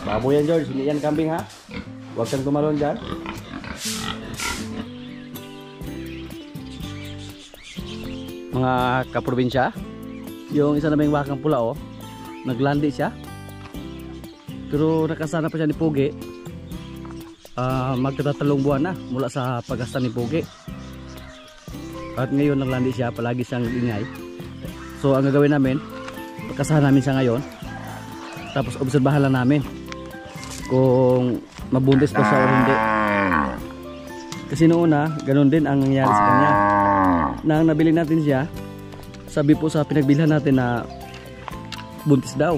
Baboy yan, George, hindi yan kambing ha. Huwag kang tumalon dyan. Mga kaprobinsya, yung isa namang wakang pula oh, naglandi siya. Pero nakasana pa siya ni Pugi. Magtatatlong buwan na mula sa pagkasta ni Pugi. At ngayon naglandi siya, palagi siyang ingay. So ang gagawin namin, pagkasana namin siya ngayon. Tapos obserbahan lang namin kung mabuntis pa siya o hindi. Kasi noon na, ganun din ang nangyari sa kanya. Nang nabili natin siya, sabi po sa pinagbilhan natin na buntis daw.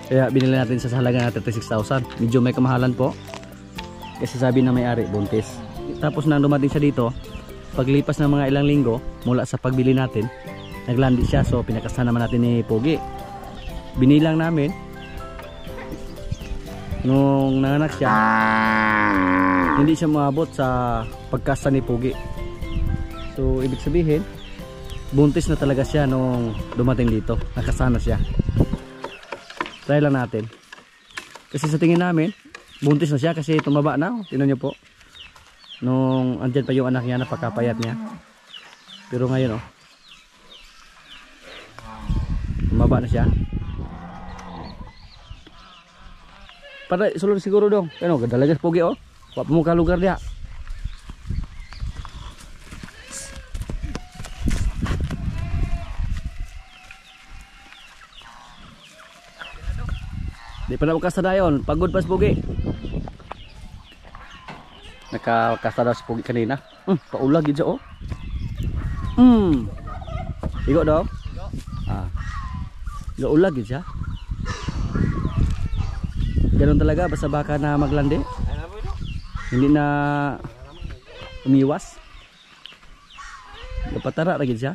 Kaya binili natin sa halaga na 36,000. Medyo may kamahalan po. Kasi sabi na may-ari, buntis. Tapos nang dumating siya dito, paglipas ng mga ilang linggo mula sa pagbili natin, naglandi siya. So pinakasta naman natin ni Pugi. Binilang namin nung nanganak siya, hindi siya maabot sa pagkasta ni Pugi. So ibig sabihin, buntis na talaga siya nung dumating dito. Nakasana siya. Try lang natin. Kasi sa tingin namin, buntis na siya kasi tumaba na. Tingnan niyo po. Nung andyan pa yung anak niya, napakapayat niya. Pero ngayon oh, tumaba na siya. Para sulod siguro dong. Ano, ganda lang Pugi oh. Wala pa mo ka lugar dia. Di pa na makasta na yun. Pagod pa si Pugi. Nakakasta daw si Pugi kanina. Paulag yun siya oh. Igo daw. Igo ulag yun siya. Ganun talaga basta baka na maglandi. Hindi na umiwas. Napatara lagi siya.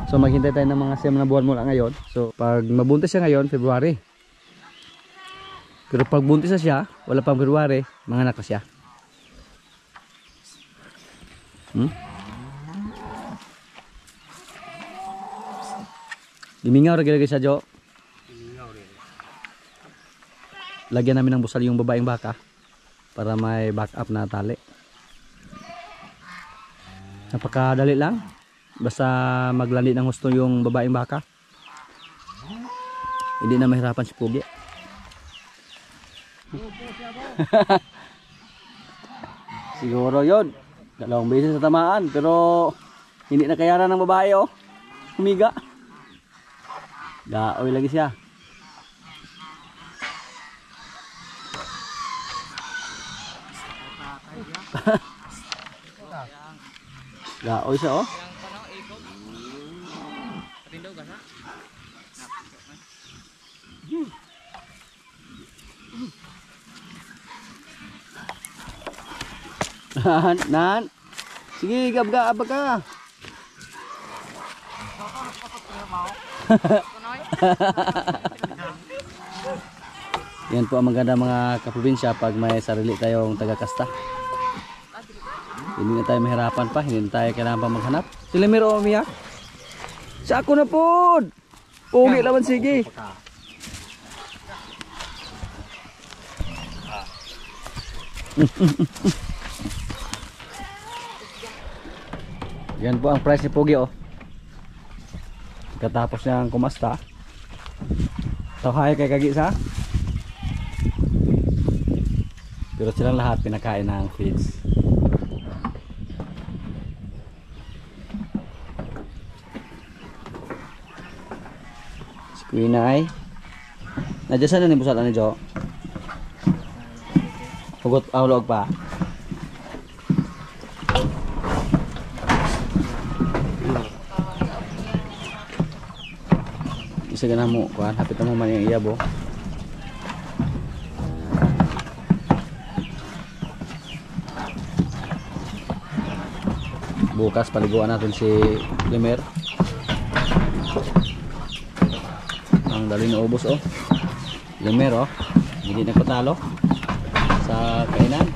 So maghintay tayo ng mga 7 na buwan mula ngayon. So pag mabuntis siya ngayon, February. Pero pag buntis na siya, wala pang February, manganak na siya. Limingaw lagi siya, Jo. Lagyan namin ng busal yung babaeng baka para may backup na tali. Napakadali lang. Basta maglandi ng gusto yung babaeng baka. Hindi na mahirapan si Pugi. Siguro yun. 2 beses sa tamaan. Pero hindi na kayanan ng babae oh. Humiga. Daoy lagi siya. Gaoy siya oh. Nan. Sige, gab-gab ka. Yan po ang maganda mga kaprobinsya pag may sarili tayong taga-kasta. Hindi na tayo mahirapan pa, hindi na tayo kailangan pa maghanap. Sila meron umiyak. Sa ako na po. Pugi naman sige. Yan po ang price ni Pugi oh. Katapos niyang kumasta. Tahay kay kagisa. Pero silang lahat pinakain ng feeds. Si Queen ay nadya saan na ni busal ni Jo? Hugot aulog pa. Isa ganun mo kuan, hapit mo man yung iyabo. Bukas paliguan natin si Limer. Ang dali na ubos oh. Limer oh. Hindi nagpatalo sa kainan.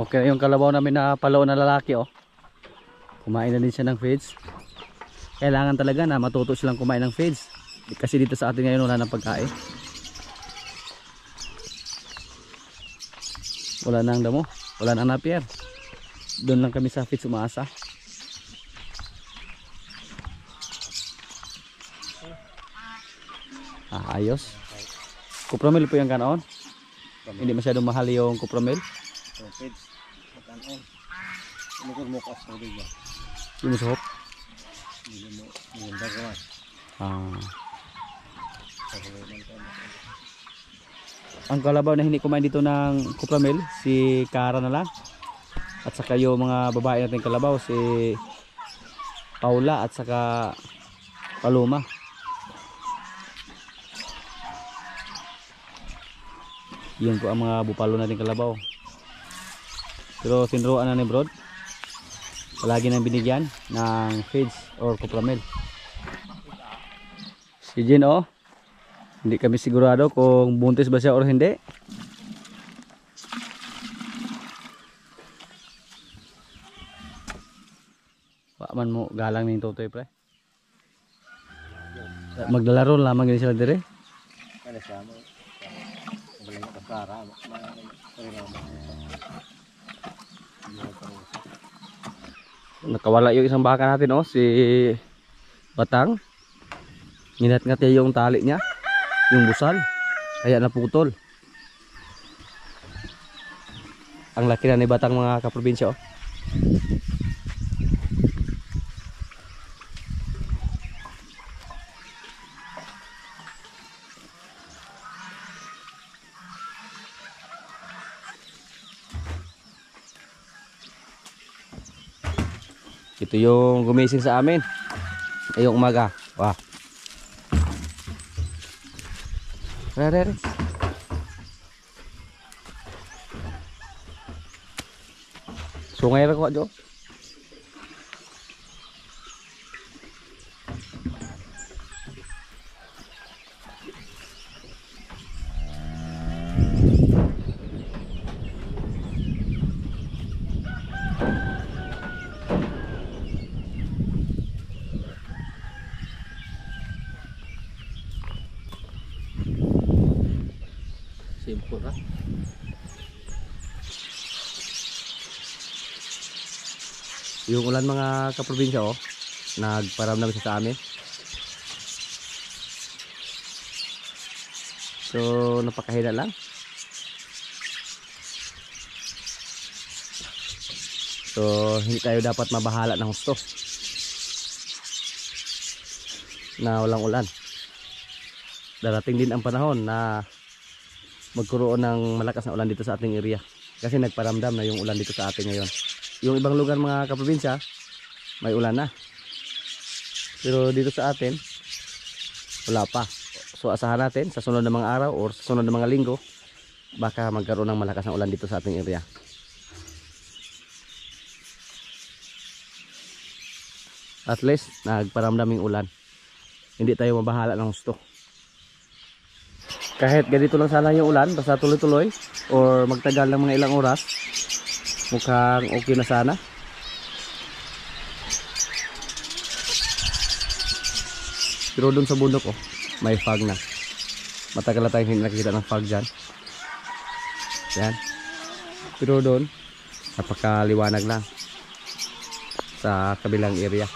Okay, yung kalabaw namin na palaw na lalaki oh. Kumain na din siya ng feeds. Kailangan talaga na matuto silang kumain ng feeds. Kasi dito sa atin ngayon wala nang pagkain. Wala nang damo. Wala nang napier. Doon lang kami sa feeds umaasa. Ayos. Kupramil po yung kanon. Hindi masyadong mahal yung kupramil. Feeds. Kanon. Lumukod mo kas tubig ba? Yung musuhok. Hindi mo mundar ka man. Ang kalabaw na hindi kumain dito ng kupramil, si Kara na lang. At saka yung mga babae natin kalabaw, si Paula at saka Paloma. Yun po ang mga bupalo natin kalabaw. Pero tinruan na ni Brod. Palagi nang binigyan ng feeds or kupramil. Si Jin, oh. Hindi kami sigurado kung buntis ba siya or hindi. Paman mo galang ning tutoy pre. Maglalaro lamang din sila dire. Ano siya mo? Magaling ka para. Nakawala yung isang baka natin, oh, si Batang. Nginat-ngat niya yung tali niya, yung busal, kaya naputol. Ang laki na ni Batang, mga kaprobinsya, oh. Ito yung gumising sa amin ngayong umaga. Wah. Re. Sungay ra ko Jo. Simple ra. Yung ulan mga kaprobinsya, oh, nagparamdam siya sa amin. So napakahina lang. So hindi tayo dapat mabahala ng husto na walang ulan. Darating din ang panahon na magkaroon ng malakas na ulan dito sa ating area. Kasi nagparamdam na yung ulan dito sa atin ngayon. Yung ibang lugar mga kaprobinsya, may ulan na. Pero dito sa atin, wala pa. So asahan natin sa sunod na mga araw or sa sunod na mga linggo, baka magkaroon ng malakas na ulan dito sa ating area. At least, nagparamdam yung ulan. Hindi tayo mabahala ng gusto. Kahit ganito lang sana yung ulan, basta tuloy-tuloy or magtagal ng mga ilang oras, mukhang okay na sana. Pero doon sa bundok, oh, may fog na. Matagal na tayong hindi nakikita ng fog dyan. Yan. Pero doon, napakaliwanag lang sa kabilang area.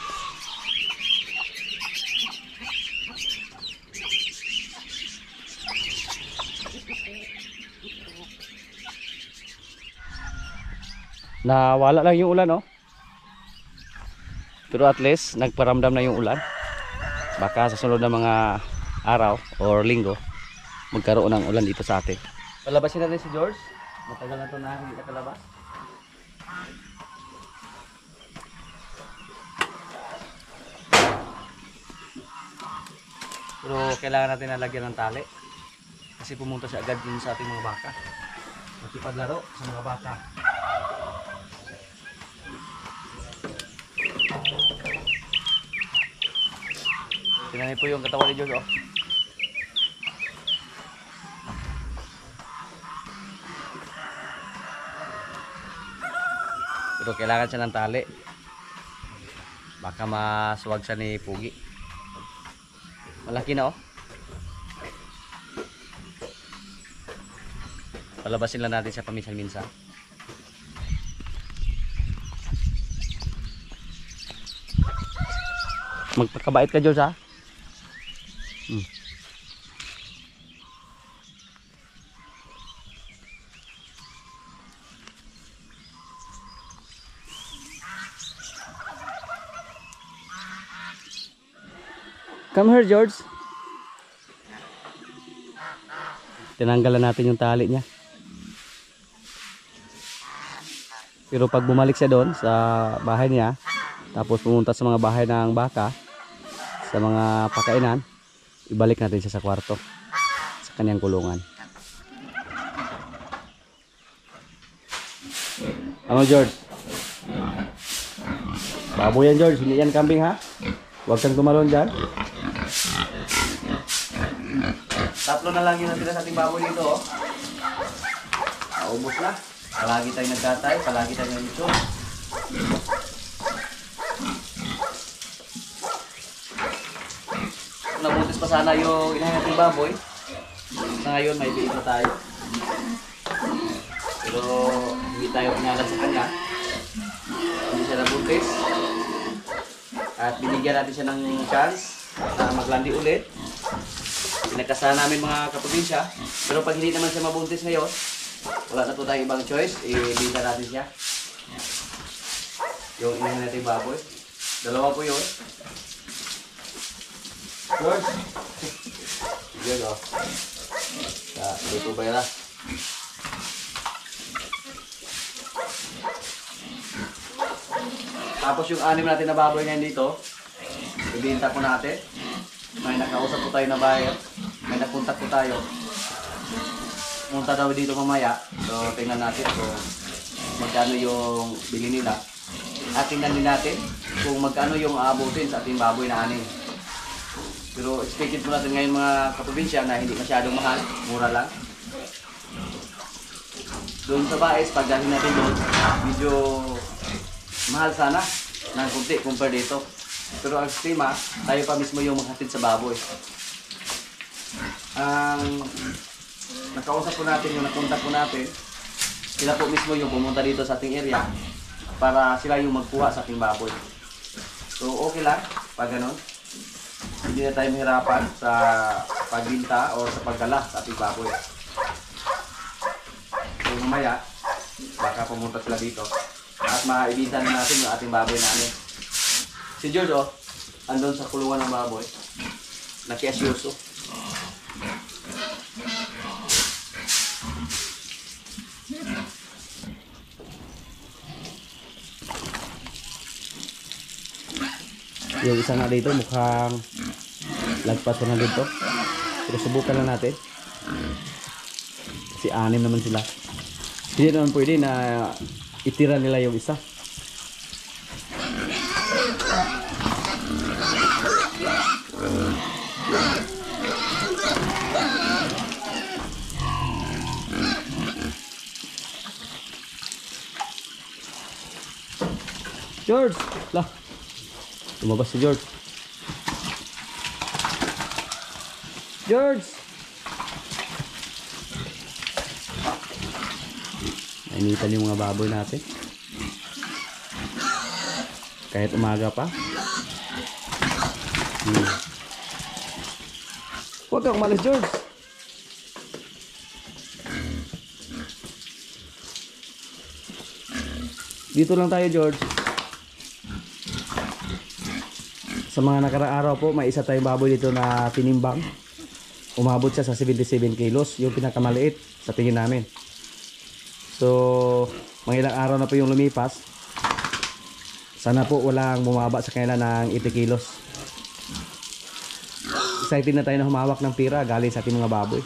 Nawala lang yung ulan, oh. Pero at least nagparamdam na yung ulan. Baka sa sunod na mga araw or linggo magkaroon ng ulan dito sa atin. Palabasin natin si George. Matagal na ito na hindi nakalabas. Pero kailangan natin nalagyan ng tali kasi pumunta siya agad dun sa ating mga baka. Makipaglaro sa mga baka. Tingnan po yung katawan ni George, oh. Pero kailangan siya ng tali. Baka maswag siya ni Pugi. Malaki na oh. Palabasin lang natin siya paminsan-minsan. Magpakabait ka, George, ha? Come here, George. Tinanggalan natin yung tali niya. Pero pag bumalik siya doon sa bahay niya, tapos pumunta sa mga bahay ng baka, sa mga pakainan, ibalik natin siya sa kwarto, sa kanyang kulungan. Ano, George? Baboy yan, George. Hindi yan kambing, ha? Huwag kang tumalon dyan. Tatlo na lang yung natira sa ating baboy dito, oh. Naubos na. Palagi tayong nagtatay, palagi tayong nandito. Nabuntis pa sana yung inahin nating baboy. Sa ngayon may biit na tayo. Pero hindi tayo pinalad sa kanya. Hindi siya nabuntis. At binigyan natin siya ng chance na maglandi ulit. Pinagkasahan namin mga kaprobinsya. Pero pag hindi naman siya mabuntis ngayon, wala na po tayong ibang choice. Ibigyan natin siya. Yung inahin natin baboy. Dalawa po yun. George. George, oh. Dito ba yun, Tapos yung 6 natin na baboy ngayon dito, ibinta po natin. May nakausap po tayo na buyer. May napuntak po tayo. Punta daw dito mamaya. So tingnan natin kung magkano yung bili nila. At tingnan din natin kung magkano yung aabutin sa ating baboy na 6. Pero expected po natin ngayon mga kaprobinsya na hindi masyadong mahal. Mura lang. Doon sa Baes, pag dahil natin doon, medyo mahal sana ng kunti compare dito. Pero ang sistema, tayo pa mismo yung maghatid sa baboy. Ang nakausap po natin, yung nakontak po natin, sila po mismo yung pumunta dito sa ating area para sila yung magkuha sa ating baboy. So okay lang pag ganun. Hindi na tayo mahirapan sa pagbinta o sa pagdala sa ating baboy. So mamaya, baka pumunta sila dito at maibinta na natin yung ating baboy namin. Si George, oh, andun sa kulungan ng baboy. Nakiasyoso. Yung isa nga dito mukhang lagpas ko na dito. Pero subukan lang natin. Si 6 naman sila. Hindi naman pwede na itira nila yung isa. George! Lah! Lumabas si George. George! Nainitan yung mga baboy natin. Kahit umaga pa. Huwag kang umalis, George. Dito lang tayo, George. Sa mga nakaraang araw po, may isa tayong baboy dito na tinimbang. Umabot siya sa 77 kilos, yung pinakamaliit sa tingin namin. So, mga ilang araw na po yung lumipas. Sana po walang bumaba sa kanila ng 80 kilos. Excited na tayo na humawak ng pira galing sa ating mga baboy.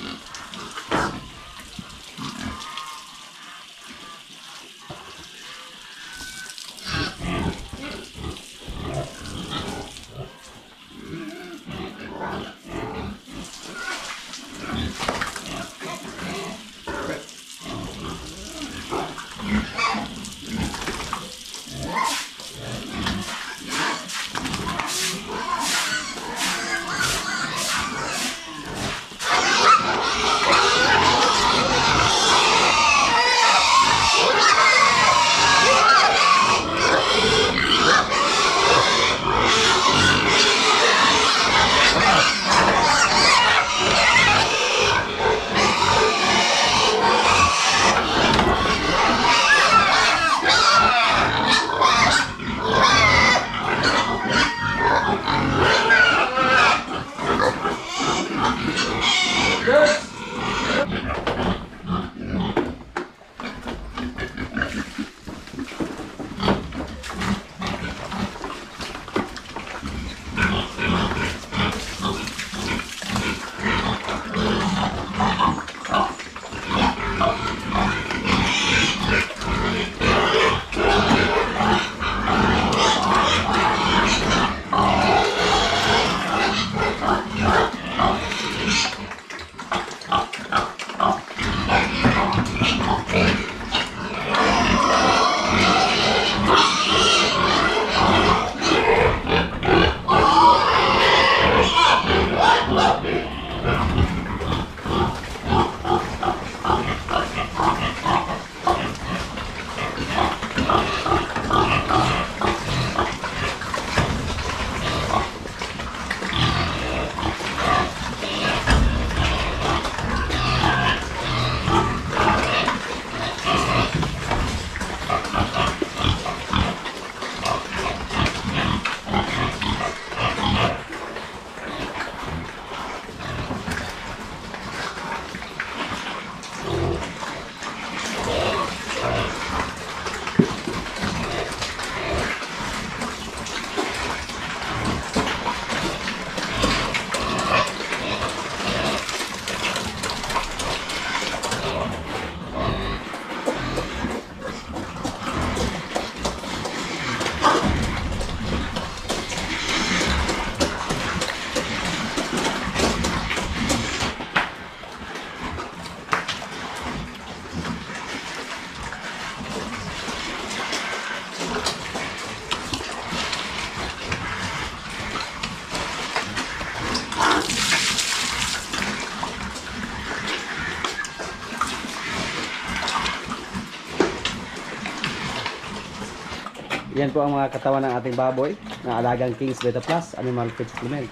Yan po ang mga katawan ng ating baboy na alagang King's Beta Plus Animal Feed Supplement.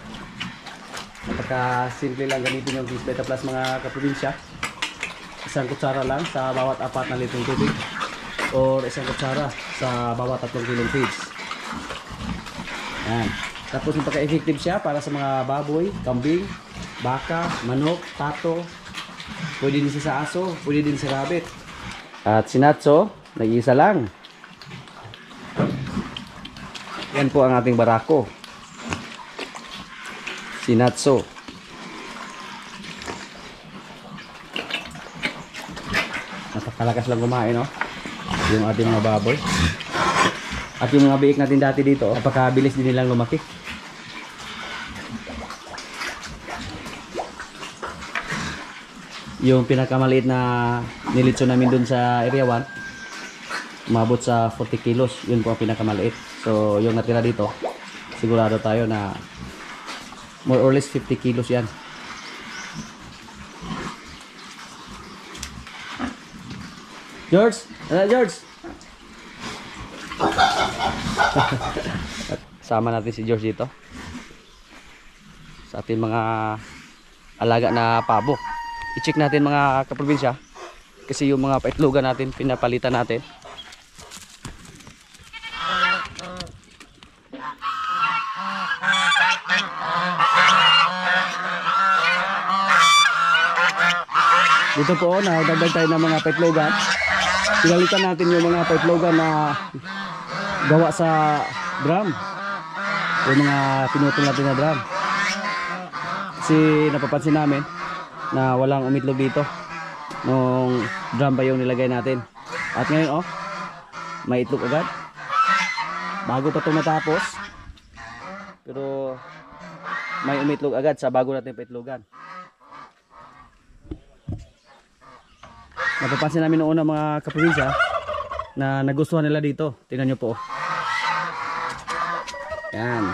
Napaka-simple lang gamitin yung King's Beta Plus mga kaprobinsya. Isang kutsara lang sa bawat 4 na litrong tubig or isang kutsara sa bawat 3 kilong feeds. Yan. Tapos napaka-effective siya para sa mga baboy, kambing, baka, manok, pato. Pwede din siya sa aso, pwede din sa rabbit. At si Natso, nag-iisa lang. Yan po ang ating barako. Si Natso. Napakalakas lang kumain, no? Yung ating mga baboy. At yung mga biik natin dati dito, napakabilis din nilang lumaki. Yung pinakamaliit na nilitso namin dun sa area 1, umabot sa 40 kilos. Yun po ang pinakamaliit. So yung natira dito, sigurado tayo na more or less 50 kilos yan. George! George! Sama natin si George dito sa ating mga alaga na pabo. I-check natin mga kaprobinsya kasi yung mga paitlogan natin pinapalitan natin. Dito po nagdagdag tayo ng mga paitlogan. Pinalitan natin yung mga paitlogan na gawa sa drum, yung mga pinutol natin na drum kasi napapansin namin na walang umitlog dito nung drum pa yung nilagay natin. At ngayon may itlog agad bago pa ito matapos, pero may umitlog agad sa bago natin paitlogan. Napapansin namin noon ng mga kaprobinsya na nagustuhan nila dito. Tingnan nyo po. Yan.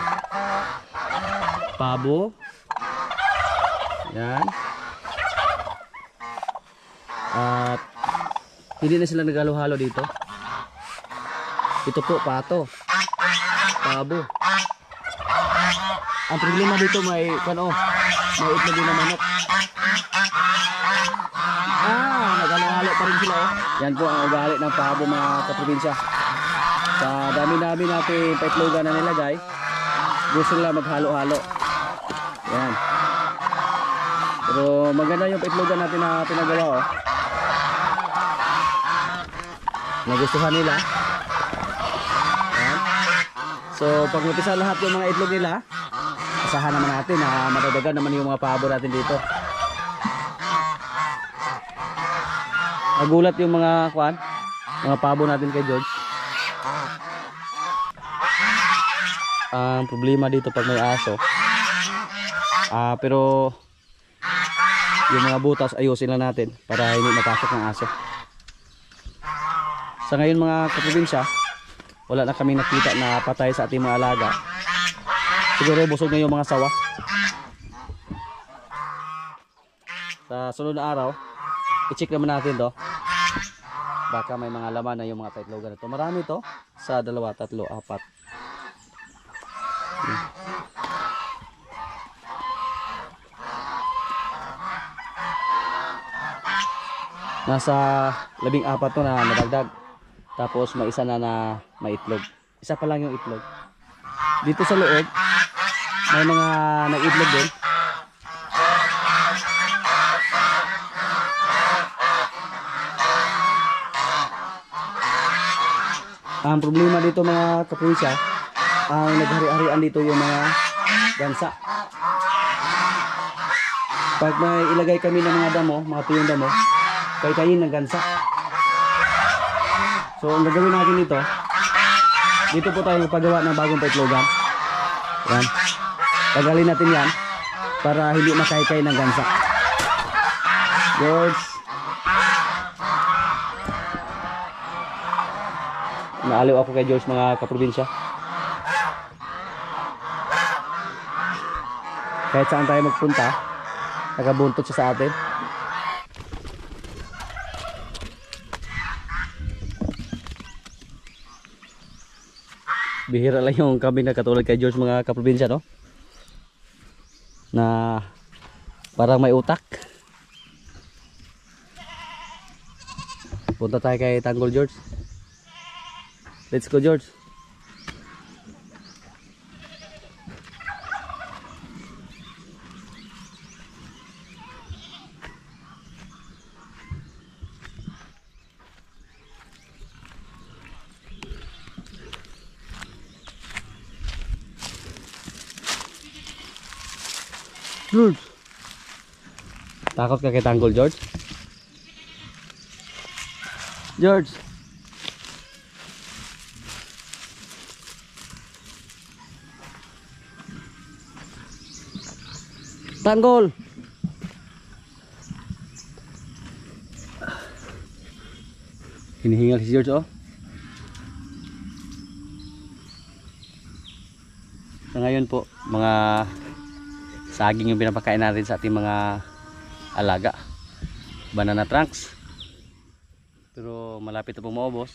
Pabo. Yan. At hindi na sila naghalo-halo dito. Ito po, pato. Pabo. Ang problema dito may itlog din na manok. Naghalo-halo pa rin sila. Yan po ang ugali ng pabo mga kaprobinsya. Sa dami-dami natin paitlogan na nilagay, gusto nila maghalo-halo. Yan. Pero maganda yung paitlogan natin na pinagawa. Nagustuhan nila. Yan. So pag napisa lahat yung mga itlog nila, asahan naman natin na madadagan naman yung mga pabo natin dito. Nagulat yung mga pabo natin kay George. Ang problema dito pag may aso, pero yung mga butas ayusin lang natin para hindi mapasok ng aso. Sa ngayon mga kaprobinsya, wala na kami nakita na patay sa ating mga alaga. Siguro busog na yung mga sawa. Sa sunod na araw, i-check naman natin to. Baka may mga laman na yung mga paitlogan ito. Marami to. Sa 2, 3, 4. Nasa 14 to na nadagdag. Tapos may isa na maitlog. Isa pa lang yung itlog. Dito sa loob, may mga nag-itlog din. Ang problema dito mga kaprobinsya, ang naghari-harian dito yung mga gansa. Pag may ilagay kami ng mga damo, mga tuyong damo, kay-kayin ng gansa. So ang gagawin natin dito po tayo magpagawa ng bagong paitlogan. Yan. Tagalin natin yan para hindi makaykay ng gansa. George. Naaliw ako kay George mga kaprobinsya. Kahit saan tayo magpunta, nakabuntot siya sa atin. Bihira lang yung kambing na katulad kay George mga kaprobinsya, no? Na parang may utak. Punta tayo kay Tanggol, George. Let's go, George. George. Takot ka kay Tanggol, George? George. Tanggol. Hinihingal si George, oh. So ngayon po, mga saging yung pinapakain natin sa ating mga alaga. Banana trunks. Pero malapit na pong maubos.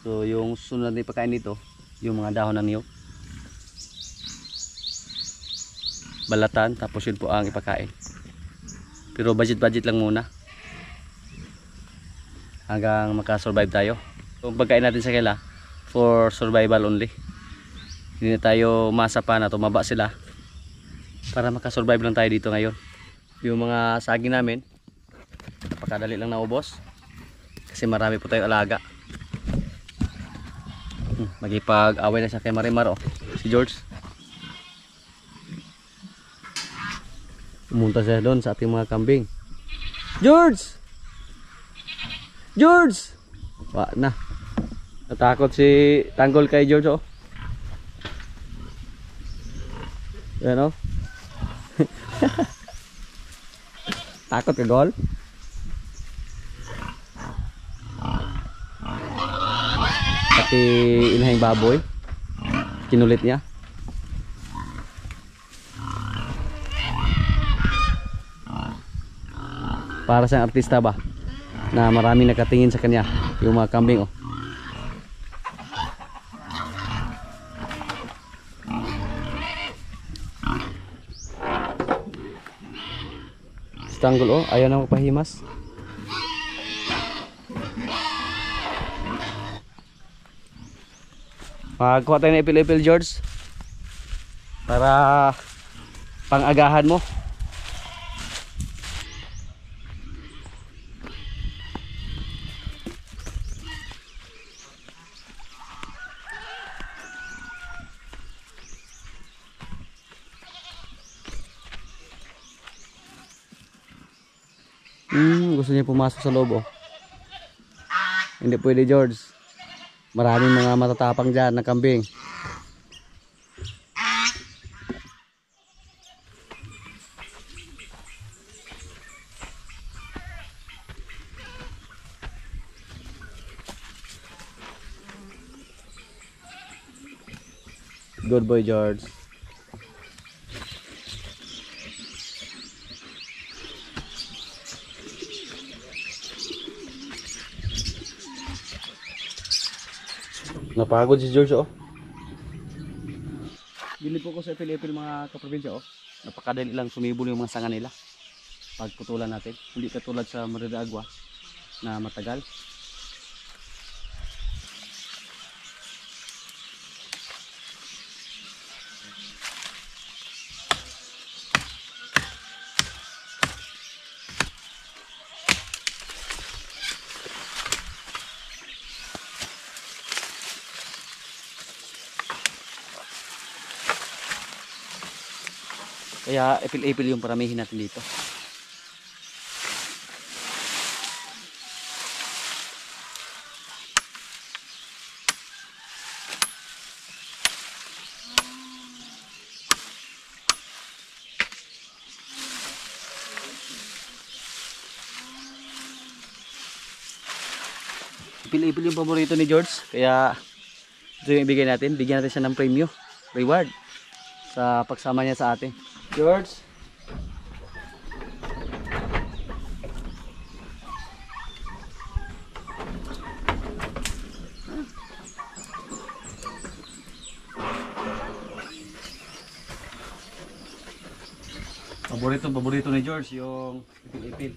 So yung sunod na ipakain dito, yung mga dahon ng niyog, balatan, tapos yun po ang ipakain. Pero budget lang muna hanggang makasurvive tayo. So pagkain natin sa kanila for survival only. Hindi na tayo umasa pa na tumaba sila, para makasurvive lang tayo dito ngayon. Yung mga saging namin napakadali lang naubos kasi marami po tayong alaga. Magipag-away na siya kay Marimar, oh. Si George pumunta siya doon sa ating mga kambing. George! George! Wala na, natakot si Tanggol kay George, oh. Yan, oh. Takot ka, Gol? Pati inahing baboy kinulit niya. Para siyang artista ba na maraming nakatingin sa kanya, yung mga kambing, oh. Si Tanggol, oh, ayaw na magpahimas. Magkuha tayo ng ipil-ipil, George, para pang-agahan mo. Gusto niya pumasok sa loob, oh. Hindi pwede, George. Maraming mga matatapang dyan na kambing. Good boy, George. Napagod si George, oh. Bilib po ko sa ipil-ipil mga kaprobinsya, oh. Napakadali lang sumibol yung mga sanga nila pagputulan natin. Hindi katulad sa Maria de Agua na matagal. Kaya ipil-ipil yung paramihin natin dito. Ipil-ipil yung paborito ni George. Kaya ito yung ibigay natin. Bigyan natin siya ng premium reward sa pagsama niya sa atin. George, Paborito ni George yung ipil-ipil.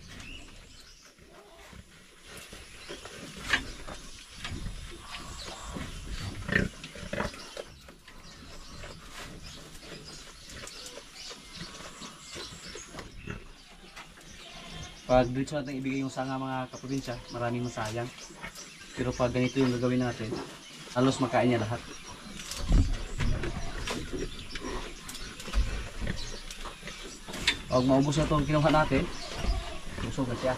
Pag dito natin ibigay yung sanga mga kaprobinsya, maraming masayang. Pero pag ganito yung gagawin natin, halos makain niya lahat. Pag maubos na itong kinuha natin, busog na siya.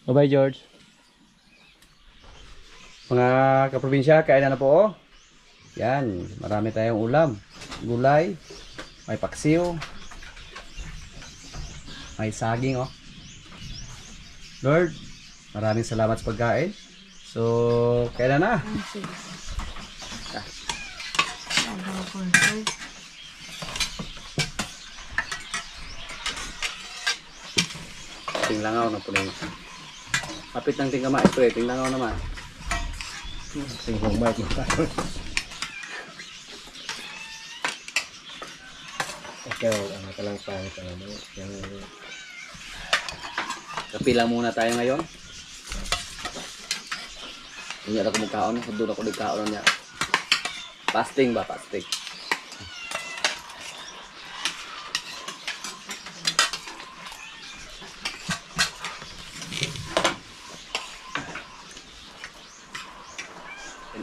Bye-bye, George. Mga kaprobinsya, kain na po. Oh. Yan, marami tayong ulam. Gulay, may paksiw, may saging. Oh. Lord, maraming salamat sa pagkain. So, kain na. Tinglangaw na po na yun. Kapit ng tingkama, pre, tinglangaw naman. Tingkong bait mo. Ikaw, ang talang pangit na mo. Kapi lang muna tayo ngayon. Hindi ako magkaon, doon ako nagkaon niya. Fasting ba, fasting?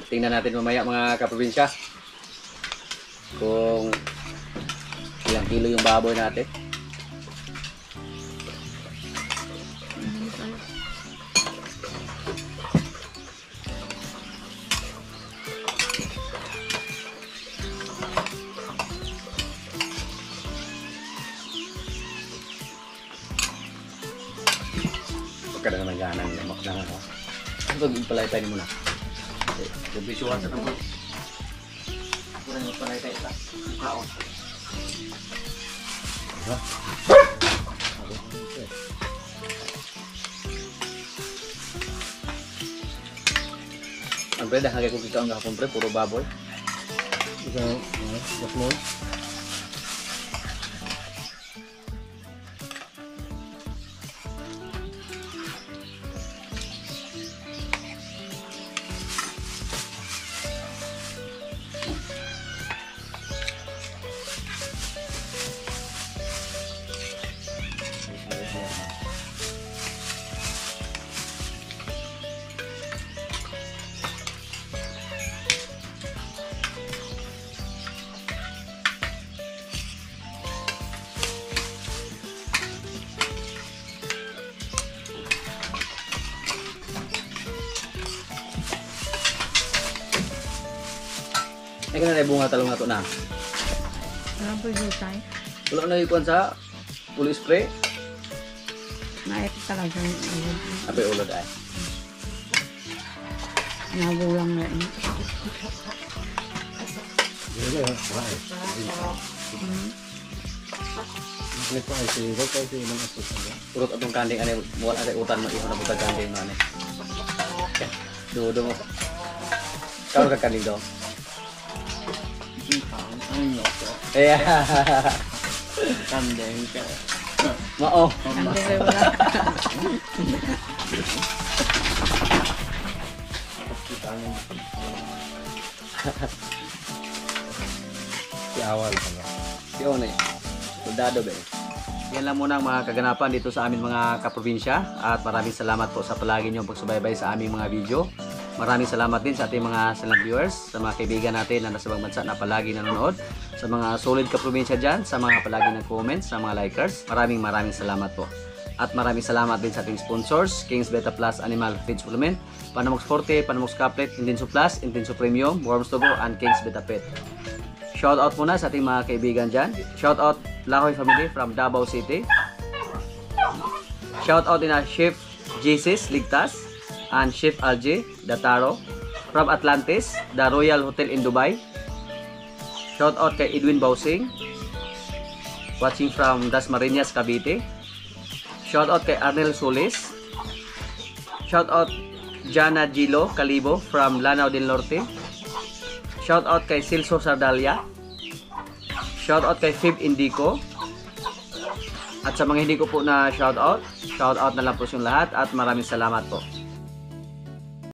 Tingnan natin mamaya mga kaprobinsya kung ilang kilo yung baboy natin. Pagka na naman ganang lamak na ako. Ito palay tayo muna. Bisuhan sa tungkol. Ako na yung palay tayo sa kaon. Ang pre, dahil ko kita ang gahapon pre, puro baboy. Ikaw, gasmol. Ay ka na bunga talong na ito na. Wala po yung tayo. Wala na ikuan sa fully spray. Naayap talaga yung ulod. Apay ulod ay. Nagulang na yun. Hindi na, wala eh. Hindi pa ay sigo, kaya siya ibang asus. Urot atong kanding ano, muwala ay utan mo, iho na butag kanding mo ano. Dudo mo. Karo ka kanding daw. Ano ko? Yeah. Kandeng ka. Mao. Hindi kayo wala. Kita nyo. Si Awal pala. Si One. Soldado ba? Yan lang muna ang mga kaganapan dito sa amin mga kaprobinsya at maraming salamat po sa palagi niyong pagsubaybay sa aming mga video. Maraming salamat din sa ating mga silent viewers, sa mga kaibigan natin na nasa ibang bansa na palagi nanonood, sa mga solid kaprobinsya dyan, sa mga palagi nag-comment, sa mga likers. Maraming salamat po. At maraming salamat din sa ating sponsors, Kings Beta Plus Animal Feed Supplement, Panamox Forte, Panamox Caplet, Intenso Plus, Intenso Premium, Worms to Go, and Kings Beta Pet. Shout out muna sa ating mga kaibigan dyan. Shout out Lahoy Family from Davao City. Shout out din na Chef Jesus Ligtas and Chef Algie Dataro from Atlantis, the Royal Hotel in Dubai. Shout out kay Edwin Bausing. watching from Dasmariñas, Cavite. Shout out kay Arnel Solis. Shout out Jana Gilo Calibo from Lanao del Norte. Shout out kay Silso Sardalia. Shout out kay Fib Indico. At sa mga hindi ko po na shout out na lang po yung lahat at maraming salamat po.